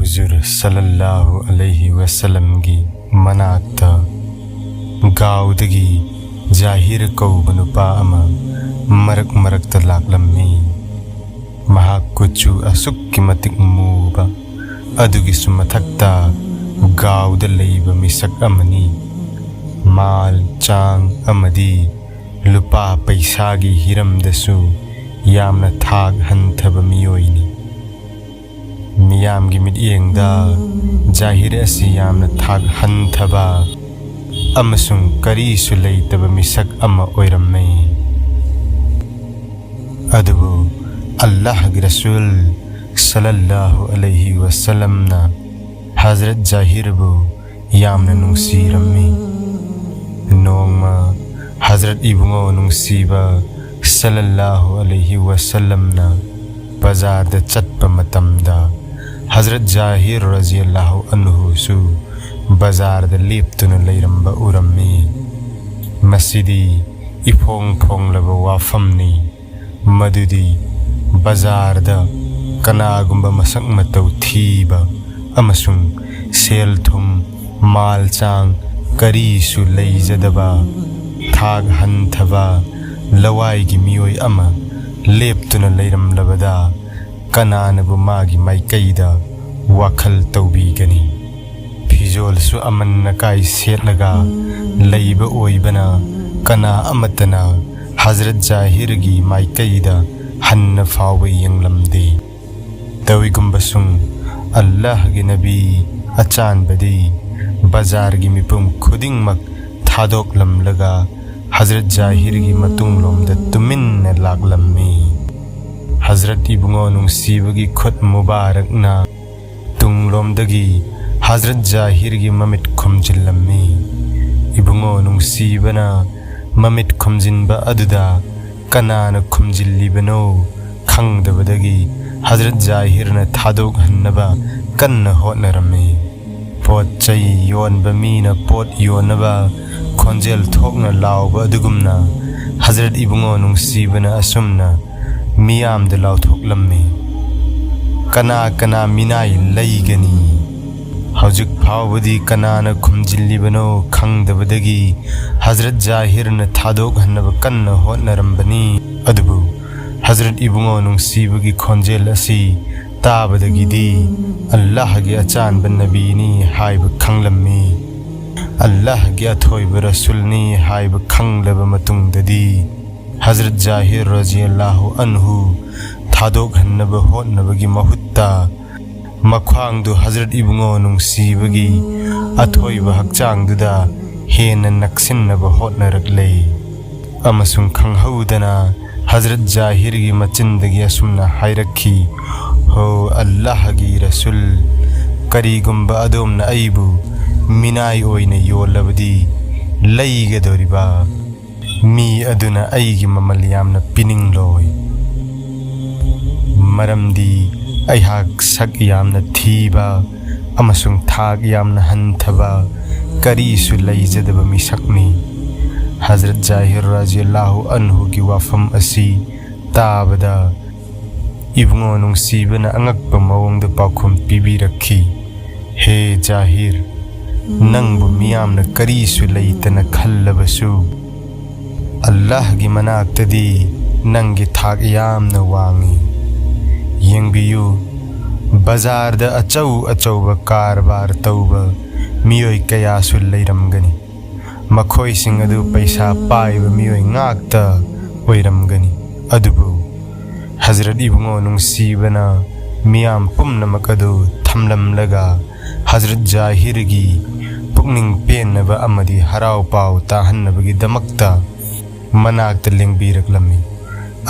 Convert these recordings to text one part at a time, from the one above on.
हुजूर सल्लल्लाहु अलैहि वसल्लम की मनाक्ता गावदगी जाहिर कौबा नुपा अमा मरक मरकता लाकलम्मी महाक कुचु असुक्की मतिक मूबा अदुगिसु मथक्ता गावदा लैबा मिसक अमनी माल चांग अमदी लुपा पैसागी हिरमदसु यामना थाग हंथबा मियोइनी मियामगी मिटयेंगदा जाहिर असी यामना थाग हंथबा अमसुंग करीसु लैतबा मिसक अमा ओइरम्मे अदुबु अल्लाह की रसूल सल्लल्लाहु अलैहि वसल्लम ना हजरत जाहिर बु यामना नुंसीरम्मी नोंगमा हजरत इबुंगो नुंसीबा सल्लल्लाहु अलैहि वसल्लम ना बाजार दा चटपा मतमदा हजरत जाहिर रज़ियल्लाहु अन्हु सु बाजार दा लेप्तुना लैरम्बा उरम्मी मस्जिदी इफोंग फोंग लबा वाफमनी मदुदी बाजार दा कनागुंबा मसक मतौ थीबा अमसुंग सेल थुम माल चांग करीसु लैजदबा थाग हंथबा लवाई की मियोई अमा लेप्तुना लैरम्लबदा कनानबु मागी माइकैदा वाखल तौबीगनी फिजोलसु अमन्ना काई सेटलगा लैबा ओइबना कना अमतना हजरत जाहिर की माइकैदा हन्न फावे यंगलमदे तविगुंबसुंग अल्लाह की नबी अचानबदी बाजार की मिपुम खुदिंगमक थादोकलमलगा हजरत जाहिर की मतुंगलोमदा तुमिन्ना लागलम्मी हजरत इबुंगो नुंसीबगी खुद मुबारकना तुंगलोमदगी हजरत जाहिर की ममित खुमजिल्लम्मी इबुंगो नुंसीबना ममित खुमजिनबा अदुदा कनाना खुमजिल्लिबनो खंगदबदगी हजरत जाहिर न थादोक हन्नबा कन्न होटनरम्मी पोट चै योनबा मीना पोट योनबा खोंजेल थोकना लावबा अदुगुमना हजरत इबुंगो नुंसीबना असुमना मियामदा लावथोकलम्मी कना कना मिनाई लैगनी हौजुक फावबदी कनाना खुमजिल्लिबनो खंगदबदगी हजरत जाहिर न थादोक हन्नबा कन्न होटनरम्बनी अदुबु हजरत इबुंगो नुंसीबगी खोंजेल असी ताबदगिदी अल्लाह की अचानबा नबीनी हाइबा खंगलम्मी अल्लाह की अथोइबा रसूलनी हाइबा खंगलबा मतुंगददी हजरत जाहिर रज़ियल्लाहु अन्हु थादोक हन्नबा होटनबगी महुत्ता मख्वांगदु हजरत इबुंगो नुंसीबगी अथोइबा हक्चांगदुदा हेन्ना नक्सिन्नबा होटनरकले अमसुंग खंगहौदना हजरत जाहिर की मचिंदगी असुमना हायरखी हो अल्लाह की रसूल करीगुंबा अदोमना अइबु मिनाई ओइना योलबदी लैगदोरिबा मी अदुना अइगी ममल यामना पिनिंगलोय मरमदी अइहाक सक यामना थीबा अमसुंग थाग यामना हंथबा करीसु लैजदबा मिसकनी हजरत जाहिर रज़ियल्लाहु अन्हु की वाफम असी ताबदा इबुंगो नुंसीबना अंगक्पा मवंगदा पाखुम पिबिरखी हे जाहिर नंगबु मियामना करीसु लैतना खल्लबसु अल्लाह की मनाक्तदी नंगी थाग यामना वांगी यंगबियु बाजार दा अचौ अचौबा कारबार तौबा मियोई कयासु लैरमगनी मखोइसिंग अदु पैसा पाइबा मियोई ngaakta ओइरमगनी अदुबु हजरत इबुंगो नुंसीबना मियाम पुमनमक अदु थमलमलगा हजरत जाहिर की पुकनिंग पेनबा अमदी हराव पाव ताहन्नबगी दमक्ता मनाक्ता लेंगबीरकलम्मी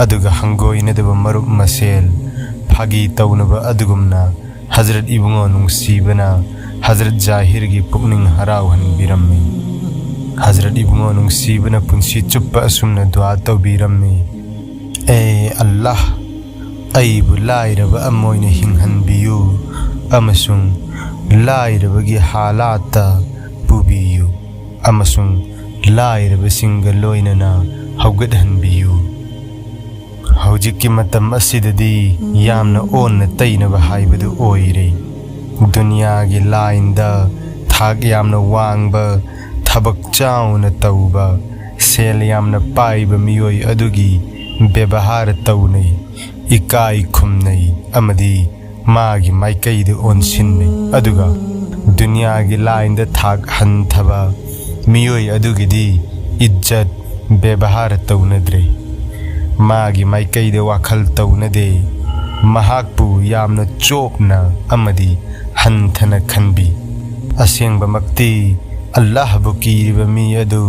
अदुगा हंगोइनदबा मरुप मसेल फागी तौनबा अदुगुमना हजरत इबुंगो नुंसीबना हजरत जाहिर की पुकनिंग हराव हनबिरम्मी हजरत इबुंगो नुंसीबना पुंसी चुप्पा असुमना दुआ तौबीरम्मी ए अल्लाह अइबु लाइरबा अमोइना हिंगहनबियु अमसुंग लाइरबगी हालाता पुबियु अमसुंग लाइरबसिंगा लोइनना हौगदहनबियु हौजिक्की मतम असिददी यामना ओन्ना तैनबा हाइबदु ओइरे दुनियागी लाइनदा थाग यामना वांगबा थबक चाउना तौबा सेल यामना पाइबा मियोय अदुगी व्यवहार तौनै इकाई खुमनै अमदी मागी माइकैद ओनसिन्नै अदुगा दुनियागी लाइनदा थाग हंथबा मियोय अदुगिदी इज्जत व्यवहार तौनद्रे मागी माइकैद वाखल तौनदे महाकपु यामना चोपना अमदी हंथना खनबी असेंबमक्ति अल्लाहबु कीरिबा मी अदु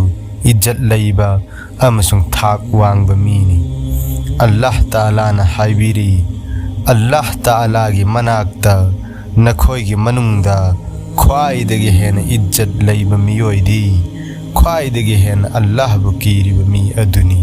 इज्जत लैबा अमसुंग थाक वांगबा मीनी अल्लाह तालाना हाइबिरी अल्लाह तालागी मनाक्ता नखोयगी मनुंगदा ख्वाइदगी हेन इज्जत लैबा मियोयदी ख्वाइदगी हेन अल्लाहबु कीरिबा मी अदुनी